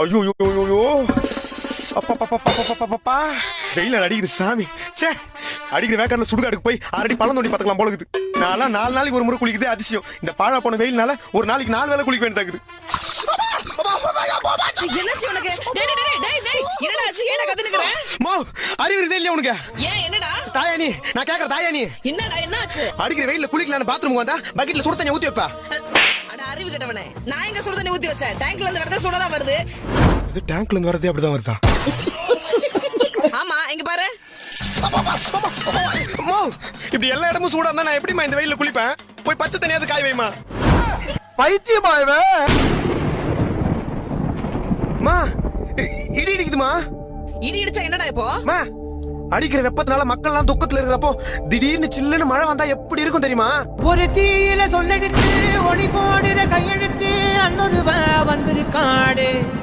ஐயோ ஐயோ அப்பா வெயில அடிக்குது சாமி. சே, அடிக்கிற வேக்காடுல சுடுகாடுக்கு போய் ஆல்ரெடி பழம் தோண்டி பார்த்துக்கலாம் போல இருக்குது. நான்லாம் 4 நாளைக்கு ஒரு முறை குளிக்குதே அதிசயம். இந்த பாழா போன வெயில்னால ஒரு நாளைக்கு 4 வேளை குளிக்க வேண்டியதாக்குது. என்னாச்சு உனக்கு? டேய் டேய் டேய் டேய் என்னடாச்சு? ஏன்டா கத்துனீங்கற? மோ, அறிவு இருக்கே இல்லையா உனக்கு? ஏன் என்னடா? தாயானி, நான் கேக்குற தாயானி. என்னடா என்னாச்சு? அடிக்கிற வெயில்ல குளிக்கலாம்னு பாத்ரூமுக்கு வந்தா பக்கெட்ல சுடு தண்ணி ஊத்தி வைப்பா. அட அறிவு கெட்டவனே. நான் எங்க சுடு தண்ணி ஊத்தி வச்சேன்? டேங்க்ல இருந்து வரதே சுடதா வருது. இது டேங்க்ல இருந்து வரதே அப்படிதான் வருதா? ஆமா, இங்க பாரு. மோ, இப்படி எல்லா இடமும் சூடா இருந்தா நான் எப்படிமா இந்த வெயில்ல குளிப்பேன்? போய் பச்சை தண்ணியாவது காய வைமா. பைத்தியமா இவன்? மா, இடி இடிக்குதுமா. இடி இடிச்சா என்னடா இப்போ? மா, அடிக்கிற வெப்பத்தினால மக்கள் எல்லாம் துக்கத்துல இருக்கிறப்போ திடீர்னு சில்லுன்னு மழை வந்தா எப்படி இருக்கும் தெரியுமா? ஒரு தீயில சொல்லெடுத்து ஒளி போடுற கையெழுத்து அன்னொருவ வந்திருக்காடு.